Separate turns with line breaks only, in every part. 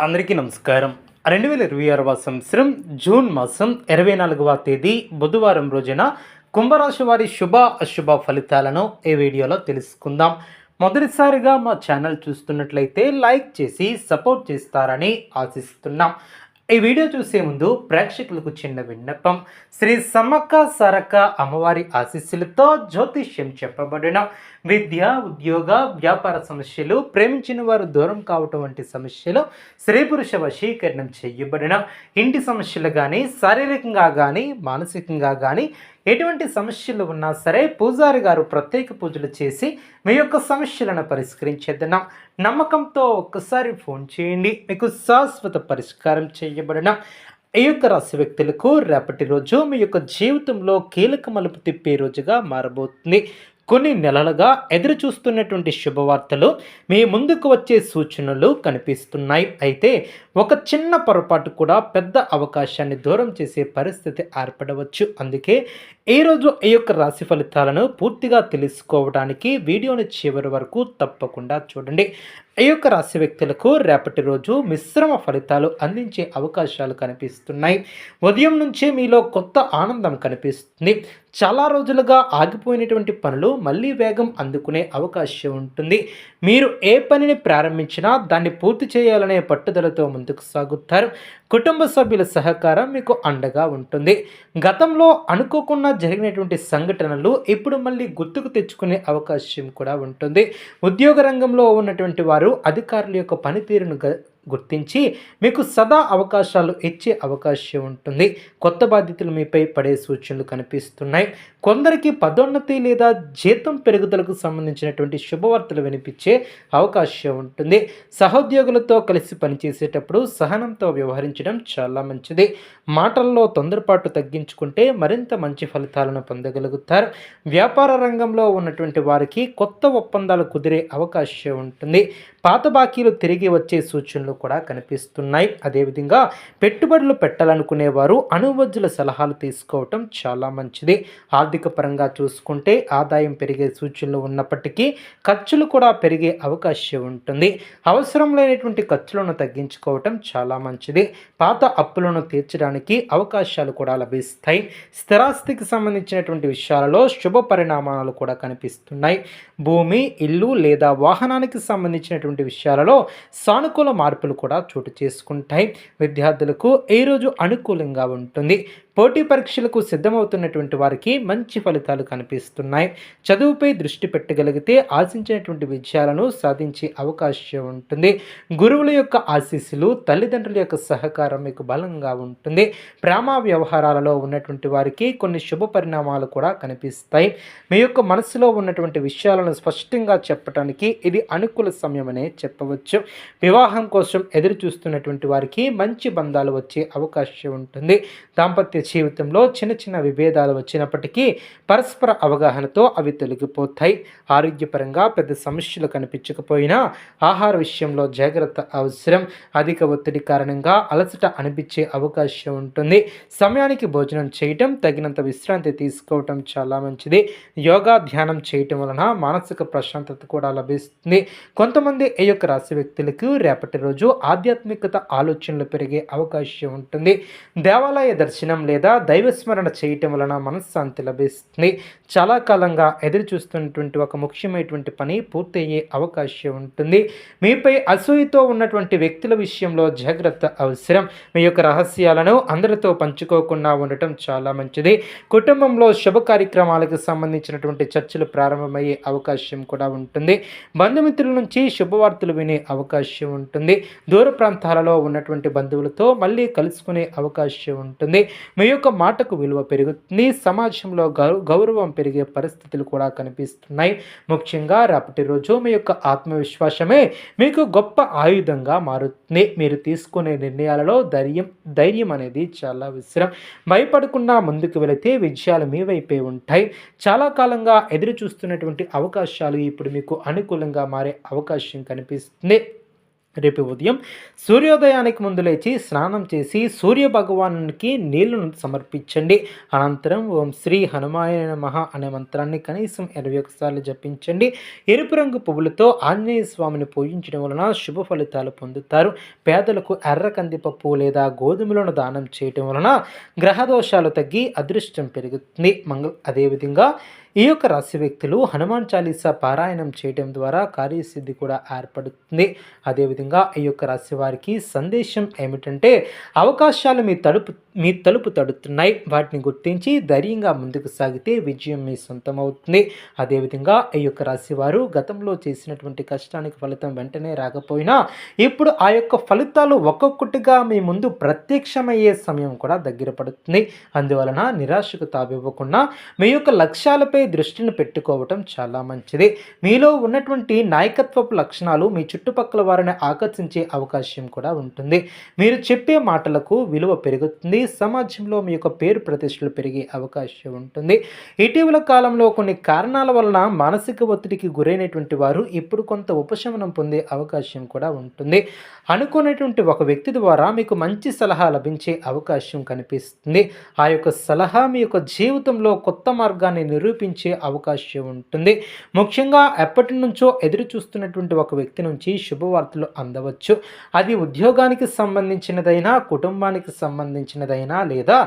అందరికీ నమస్కారం. 2026వ సంవత్సరం జూన్ మాసం 24వ తేదీ బుధవారం రోజున కుంభరాశి వారి శుభ అశుభ ఫలితాలను ఈ వీడియోలో తెలుసుకుందాం. మొదటిసారిగా మా ఛానల్ చూస్తున్నట్లయితే లైక్ చేసి సపోర్ట్ చేస్తారని ఆశిస్తున్నాం. ఈ వీడియో చూసే ముందు ప్రేక్షకులకు చిన్న విన్నపం. శ్రీ సమ్మక్క సారక్క అమ్మవారి ఆశీస్సులతో జ్యోతిష్యం చెప్పబడిన విద్య, ఉద్యోగ, వ్యాపార సమస్యలు, ప్రేమించిన వారు దూరం కావటం వంటి సమస్యలు, స్త్రీ పురుష వశీకరణం చేయబడిన ఇంటి సమస్యలు కానీ, శారీరకంగా కానీ, మానసికంగా కానీ ఎటువంటి సమస్యలు ఉన్నా సరే పూజారి గారు ప్రత్యేక పూజలు చేసి మీ యొక్క సమస్యలను పరిష్కరించేద్దాం. నమ్మకంతో ఒక్కసారి ఫోన్ చేయండి, మీకు శాశ్వత పరిష్కారం చేయబడిన ఈ యొక్క రాశి వ్యక్తులకు రేపటి రోజు మీ యొక్క జీవితంలో కీలక మలుపు తిప్పే రోజుగా మారబోతుంది. కొన్ని నెలలుగా ఎదురు చూస్తున్నటువంటి శుభవార్తలు మీ ముందుకు వచ్చే సూచనలు కనిపిస్తున్నాయి. అయితే ఒక చిన్న పొరపాటు కూడా పెద్ద అవకాశాన్ని దూరం చేసే పరిస్థితి ఏర్పడవచ్చు. అందుకే ఈరోజు ఈ యొక్క రాశి ఫలితాలను పూర్తిగా తెలుసుకోవడానికి వీడియోని చివరి వరకు తప్పకుండా చూడండి. ఈ యొక్క రాశి వ్యక్తులకు రేపటి రోజు మిశ్రమ ఫలితాలు అందించే అవకాశాలు కనిపిస్తున్నాయి. ఉదయం నుంచే మీలో కొత్త ఆనందం కనిపిస్తుంది. చాలా రోజులుగా ఆగిపోయినటువంటి పనులు మళ్ళీ వేగం అందుకునే అవకాశం ఉంటుంది. మీరు ఏ పనిని ప్రారంభించినా దాన్ని పూర్తి చేయాలనే పట్టుదలతో ముందుకు సాగుతారు. కుటుంబ సభ్యుల సహకారం మీకు అండగా ఉంటుంది. గతంలో అనుకోకుండా జరిగినటువంటి సంఘటనలు ఇప్పుడు మళ్ళీ గుర్తుకు తెచ్చుకునే అవకాశం కూడా ఉంటుంది. ఉద్యోగ రంగంలో ఉన్నటువంటి వారు అధికారుల యొక్క పనితీరును గుర్తించి మీకు సదా అవకాశాలు ఇచ్చే అవకాశం ఉంటుంది. కొత్త బాధ్యతలు మీపై పడే సూచనలు కనిపిస్తున్నాయి. కొందరికి పదోన్నతి లేదా జీతం పెరుగుదలకు సంబంధించినటువంటి శుభవార్తలు వినిపించే అవకాశం ఉంటుంది. సహోద్యోగులతో కలిసి పనిచేసేటప్పుడు సహనంతో వ్యవహరించడం చాలా మంచిది. మాటల్లో తొందరపాటు తగ్గించుకుంటే మరింత మంచి ఫలితాలను పొందగలుగుతారు. వ్యాపార రంగంలో ఉన్నటువంటి వారికి కొత్త ఒప్పందాలు కుదిరే అవకాశం ఉంటుంది. పాత బాకీలు తిరిగి వచ్చే సూచనలు కూడా కనిపిస్తున్నాయి. అదేవిధంగా పెట్టుబడులు పెట్టాలనుకునేవారు అనుభవజ్ఞుల సలహాలు తీసుకోవటం చాలా మంచిది. ఆర్థిక పరంగా చూసుకుంటే ఆదాయం పెరిగే సూచనలు ఉన్నప్పటికీ ఖర్చులు కూడా పెరిగే అవకాశం ఉంటుంది. అవసరం లేనటువంటి ఖర్చులను తగ్గించుకోవటం చాలా మంచిది. పాత అప్పులను తీర్చడానికి అవకాశాలు కూడా లభిస్తాయి. స్థిరాస్తికి సంబంధించినటువంటి విషయాలలో శుభ పరిణామాలు కూడా కనిపిస్తున్నాయి. భూమి, ఇల్లు లేదా వాహనానికి సంబంధించినటువంటి విషయాలలో సానుకూల మార్పులు కూడా చోటు చేసుకుంటాయి. విద్యార్థులకు ఈ రోజు అనుకూలంగా ఉంటుంది. పోటీ పరీక్షలకు సిద్ధమవుతున్నటువంటి వారికి మంచి ఫలితాలు కనిపిస్తున్నాయి. చదువుపై దృష్టి పెట్టగలిగితే ఆశించినటువంటి విజయాలను సాధించే అవకాశం ఉంటుంది. గురువుల యొక్క ఆశీస్సులు, తల్లిదండ్రుల యొక్క సహకారం మీకు బలంగా ఉంటుంది. ప్రేమ వ్యవహారాలలో ఉన్నటువంటి వారికి కొన్ని శుభ పరిణామాలు కూడా కనిపిస్తాయి. మీ యొక్క మనసులో ఉన్నటువంటి విషయాలను స్పష్టంగా చెప్పడానికి ఇది అనుకూల సమయం అనే చెప్పవచ్చు. వివాహం కోసం ఎదురు చూస్తున్నటువంటి వారికి మంచి బంధాలు వచ్చే అవకాశం ఉంటుంది. దాంపత్య జీవితంలో చిన్న చిన్న విభేదాలు వచ్చినప్పటికీ పరస్పర అవగాహనతో అవి తొలగిపోతాయి. ఆరోగ్యపరంగా పెద్ద సమస్యలు కనిపించకపోయినా ఆహార విషయంలో జాగ్రత్త అవసరం. అధిక ఒత్తిడి కారణంగా అలసట అనిపించే అవకాశం ఉంటుంది. సమయానికి భోజనం చేయటం, తగినంత విశ్రాంతి తీసుకోవటం చాలా మంచిది. యోగా, ధ్యానం చేయటం వలన మానసిక ప్రశాంతత కూడా లభిస్తుంది. కొంతమంది ఈ యొక్క రాశి వ్యక్తులకు రేపటి రోజు ఆధ్యాత్మికత ఆలోచనలు పెరిగే అవకాశం ఉంటుంది. దేవాలయ దర్శనం లేదా దైవస్మరణ చేయటం వలన మనశ్శాంతి లభిస్తుంది. చాలా కాలంగా ఎదురు చూస్తున్నటువంటి ఒక ముఖ్యమైనటువంటి పని పూర్తయ్యే అవకాశం ఉంటుంది. మీపై అసూయతో ఉన్నటువంటి వ్యక్తుల విషయంలో జాగ్రత్త అవసరం. మీ యొక్క రహస్యాలను అందరితో పంచుకోకుండా ఉండటం చాలా మంచిది. కుటుంబంలో శుభ కార్యక్రమాలకు సంబంధించినటువంటి చర్చలు ప్రారంభమయ్యే అవకాశం కూడా ఉంటుంది. బంధుమిత్రుల నుంచి శుభవార్తలు వినే అవకాశం ఉంటుంది. దూర ప్రాంతాలలో ఉన్నటువంటి బంధువులతో మళ్ళీ కలుసుకునే అవకాశం ఉంటుంది. మీ యొక్క మాటకు విలువ పెరుగుతుంది. సమాజంలో గౌరవం పెరిగే పరిస్థితులు కూడా కనిపిస్తున్నాయి. ముఖ్యంగా రేపటి రోజు మీ యొక్క ఆత్మవిశ్వాసమే మీకు గొప్ప ఆయుధంగా మారుతుంది. మీరు తీసుకునే నిర్ణయాలలో ధైర్యం అనేది చాలా అవసరం. భయపడకుండా ముందుకు వెళితే విజయాలు మీ వైపే ఉంటాయి. చాలా కాలంగా ఎదురు చూస్తున్నటువంటి అవకాశాలు ఇప్పుడు మీకు అనుకూలంగా మారే అవకాశం కనిపిస్తుంది. రేపు ఉదయం సూర్యోదయానికి ముందు లేచి స్నానం చేసి సూర్య భగవానునికి నీళ్లను సమర్పించండి. అనంతరం ఓం శ్రీ హనుమాయ నమః అనే మంత్రాన్ని కనీసం 21 సార్లు జపించండి. ఎరుపు రంగు పువ్వులతో ఆంజనేయ స్వామిని పూజించడం వలన శుభ ఫలితాలు పొందుతారు. పేదలకు ఎర్ర కందిపప్పు లేదా గోధుమలను దానం చేయడం వలన గ్రహదోషాలు తగ్గి అదృష్టం పెరుగుతుంది. అదేవిధంగా ఈ యొక్క రాశి వ్యక్తులు హనుమాన్ చాలీసా పారాయణం చేయడం ద్వారా కార్యసిద్ధి కూడా ఏర్పడుతుంది. అదేవిధంగా ఈ యొక్క రాశి వారికి సందేశం ఏమిటంటే, అవకాశాలు మీ తలుపు తడుతున్నాయి. వాటిని గుర్తించి ధైర్యంగా ముందుకు సాగితే విజయం మీ సొంతమవుతుంది. అదేవిధంగా ఈ యొక్క రాశి వారు గతంలో చేసినటువంటి కష్టానికి ఫలితం వెంటనే రాకపోయినా ఇప్పుడు ఆ యొక్క ఫలితాలు ఒక్కొక్కటిగా మీ ముందు ప్రత్యక్షమయ్యే సమయం కూడా దగ్గర పడుతుంది. అందువలన నిరాశకు తావివ్వకుండా మీ యొక్క లక్ష్యాలపై దృష్టిని పెట్టుకోవటం చాలా మంచిది. మీలో ఉన్నటువంటి నాయకత్వపు లక్షణాలు మీ చుట్టుపక్కల వారిని ఆకర్షించే అవకాశం కూడా ఉంటుంది. మీరు చెప్పే మాటలకు విలువ పెరుగుతుంది. సమాజంలో మీ యొక్క పేరు ప్రతిష్టలు పెరిగే అవకాశం ఉంటుంది. ఇటీవల కాలంలో కొన్ని కారణాల వలన మానసిక ఒత్తిడికి గురైనటువంటి వారు ఇప్పుడు కొంత ఉపశమనం పొందే అవకాశం కూడా ఉంటుంది. అనుకునేటువంటి ఒక వ్యక్తి ద్వారా మీకు మంచి సలహా లభించే అవకాశం కనిపిస్తుంది. ఆ యొక్క సలహా మీ యొక్క జీవితంలో కొత్త మార్గాన్ని నిరూపించే అవకాశం ఉంటుంది. ముఖ్యంగా ఎప్పటి నుంచో ఎదురు చూస్తున్నటువంటి ఒక వ్యక్తి నుంచి శుభవార్తలు అందవచ్చు. అది ఉద్యోగానికి సంబంధించినదైనా, కుటుంబానికి సంబంధించినదైనా, లేదా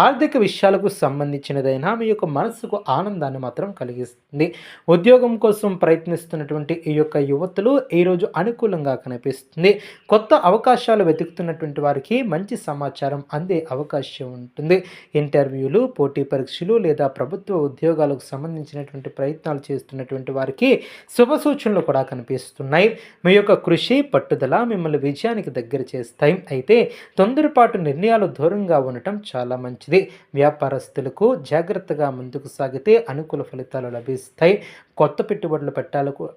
ఆర్థిక విషయాలకు సంబంధించినదైనా మీ యొక్క మనసుకు ఆనందాన్ని మాత్రం కలిగిస్తుంది. ఉద్యోగం కోసం ప్రయత్నిస్తున్నటువంటి ఈ యొక్క యువతులు ఈరోజు అనుకూలంగా కనిపిస్తుంది. కొత్త అవకాశాలు వెతుకుతున్నటువంటి వారికి మంచి సమాచారం అందే అవకాశం ఉంటుంది. ఇంటర్వ్యూలు, పోటీ పరీక్షలు లేదా ప్రభుత్వ ఉద్యోగాలకు సంబంధించినటువంటి ప్రయత్నాలు చేస్తున్నటువంటి వారికి శుభ సూచనలు కూడా కనిపిస్తున్నాయి. మీ యొక్క కృషి, పట్టుదల మిమ్మల్ని విజయానికి దగ్గర చేస్తాయి. అయితే తొందరపాటు నిర్ణయాలు దూరంగా ఉండటం చాలా మంచిది. వ్యాపారస్తులకు జాగ్రత్తగా ముందుకు సాగితే అనుకూల ఫలితాలు లభిస్తాయి. కొత్త పెట్టుబడులు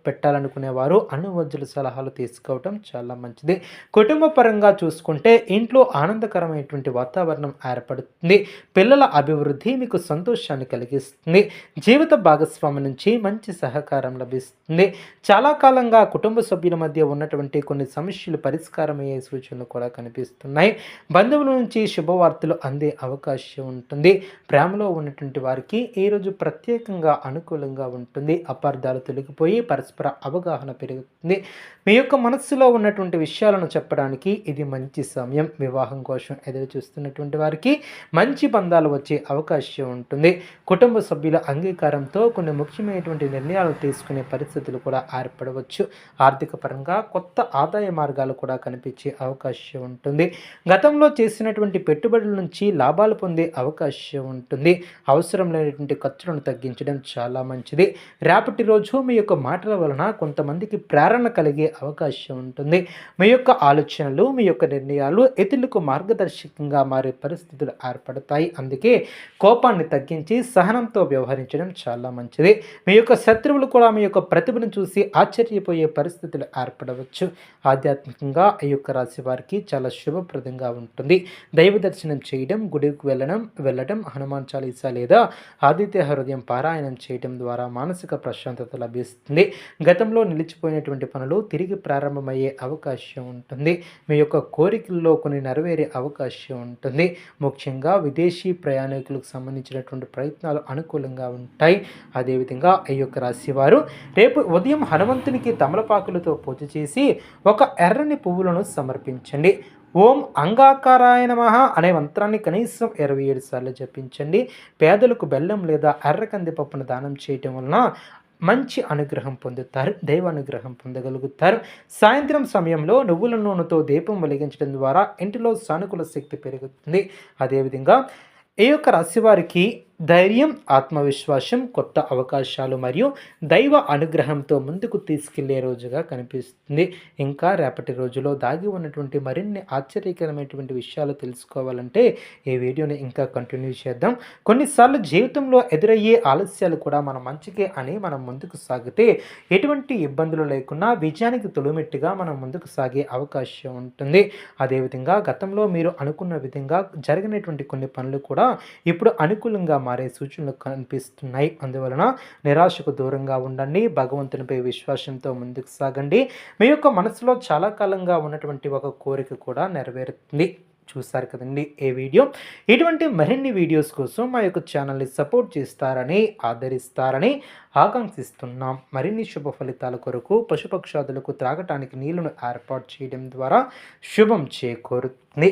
పెట్టాలనుకునే వారు అనువజ్జుల సలహాలు తీసుకోవటం చాలా మంచిది. కుటుంబ పరంగా చూసుకుంటే ఇంట్లో ఆనందకరమైనటువంటి వాతావరణం ఏర్పడుతుంది. పిల్లల అభివృద్ధి మీకు సంతోషాన్ని కలిగిస్తుంది. జీవిత భాగస్వామి నుంచి మంచి సహకారం లభిస్తుంది. చాలా కాలంగా కుటుంబ సభ్యుల మధ్య ఉన్నటువంటి కొన్ని సమస్యలు పరిష్కారమయ్యే సూచనలు కూడా కనిపిస్తున్నాయి. బంధువుల నుంచి శుభవార్తలు అందే అవకాశం ఉంటుంది. ప్రేమలో ఉన్నటువంటి వారికి ఈరోజు ప్రత్యేకంగా అనుకూలంగా ఉంటుంది. అపార్థాలు తొలగిపోయి పరస్పర అవగాహన పెరుగుతుంది. మీ యొక్క మనస్సులో ఉన్నటువంటి విషయాలను చెప్పడానికి ఇది మంచి సమయం. వివాహం కోసం ఎదురు చూస్తున్నటువంటి వారికి మంచి బంధాలు వచ్చే అవకాశం ఉంటుంది. కుటుంబ సభ్యుల అంగీకారంతో కొన్ని ముఖ్యమైనటువంటి నిర్ణయాలు తీసుకునే పరిస్థితులు కూడా ఏర్పడవచ్చు. ఆర్థిక పరంగా కొత్త ఆదాయ మార్గాలు కూడా కనిపించే అవకాశం ఉంటుంది. గతంలో చేసినటువంటి పెట్టుబడుల నుంచి లాభాలు పొందే అవకాశం ఉంటుంది. అవసరం లేనటువంటి ఖర్చులను తగ్గించడం చాలా మంచిది. రేపటి రోజు మీ యొక్క మాటల వలన కొంతమందికి ప్రేరణ కలిగే అవకాశం ఉంటుంది. మీ యొక్క ఆలోచనలు, మీ యొక్క నిర్ణయాలు ఇతరులకు మార్గదర్శకంగా మారే పరిస్థితులు ఏర్పడతాయి. అందుకే కోపాన్ని తగ్గించి సహనంతో వ్యవహరించడం చాలా మంచిది. మీ యొక్క శత్రువులు కూడా మీ యొక్క ప్రతిభను చూసి ఆశ్చర్యపోయే పరిస్థితులు ఏర్పడవచ్చు. ఆధ్యాత్మికంగా ఈ యొక్క రాశి వారికి చాలా శుభప్రదంగా ఉంటుంది. దైవ దర్శనం చేయడం, గుడికి వెళ్ళడం, హనుమాన్ చాలీసా లేదా ఆదిత్య హృదయం పారాయణం చేయడం ద్వారా మానసిక ప్రశాంతత లభిస్తుంది. గతంలో నిలిచిపోయినటువంటి పనులు తిరిగి ప్రారంభమయ్యే అవకాశం ఉంటుంది. మీ యొక్క కోరికల్లో కొన్ని నెరవేరే అవకాశం ఉంటుంది. ముఖ్యంగా విదేశీ ప్రయాణికులకు సంబంధించినటువంటి ప్రయత్నాలు అనుకూలంగా ఉంటాయి. అదేవిధంగా ఈ యొక్క రాశి వారు రేపు ఉదయం హనుమంతునికి తమలపాకులతో పూజ చేసి ఒక ఎర్రని పువ్వులను సమర్పించండి. ఓం అంగాకారాయ నమః అనే మంత్రాన్ని కనీసం 27 సార్లు జపించండి. పేదలకు బెల్లం లేదా ఎర్ర కందిపప్పును దానం చేయటం వలన మంచి అనుగ్రహం పొందుతారు. దైవ అనుగ్రహం పొందగలుగుతారు. సాయంత్రం సమయంలో నువ్వుల నూనెతో దీపం వెలిగించడం ద్వారా ఇంటిలో సానుకూల శక్తి పెరుగుతుంది. అదేవిధంగా ఈ యొక్క రాశి వారికి ధైర్యం, ఆత్మవిశ్వాసం, కొత్త అవకాశాలు మరియు దైవ అనుగ్రహంతో ముందుకు తీసుకెళ్లే రోజుగా కనిపిస్తుంది. ఇంకా రేపటి రోజులో దాగి ఉన్నటువంటి మరిన్ని ఆశ్చర్యకరమైనటువంటి విషయాలు తెలుసుకోవాలంటే ఈ వీడియోని ఇంకా కంటిన్యూ చేద్దాం. కొన్నిసార్లు జీవితంలో ఎదురయ్యే ఆలస్యాలు కూడా మన మంచికే అని మనం ముందుకు సాగితే ఎటువంటి ఇబ్బందులు లేకుండా విజయానికి తొలిమెట్టుగా మనం ముందుకు సాగే అవకాశం ఉంటుంది. అదేవిధంగా గతంలో మీరు అనుకున్న విధంగా జరిగినటువంటి కొన్ని పనులు కూడా ఇప్పుడు అనుకూలంగా మారే సూచనలు కనిపిస్తున్నాయి. అందువలన నిరాశకు దూరంగా ఉండండి. భగవంతునిపై విశ్వాసంతో ముందుకు సాగండి. మీ యొక్క మనసులో చాలా కాలంగా ఉన్నటువంటి ఒక కోరిక కూడా నెరవేరుతుంది. చూసారు కదండి ఈ వీడియో. ఇటువంటి మరిన్ని వీడియోస్ కోసం మా యొక్క ఛానల్ని సపోర్ట్ చేస్తారని, ఆదరిస్తారని ఆకాంక్షిస్తున్నాం. మరిన్ని శుభ ఫలితాల కొరకు పశుపక్షాదులకు త్రాగటానికి నీళ్లను ఏర్పాటు చేయడం ద్వారా శుభం చేకూరుతుంది.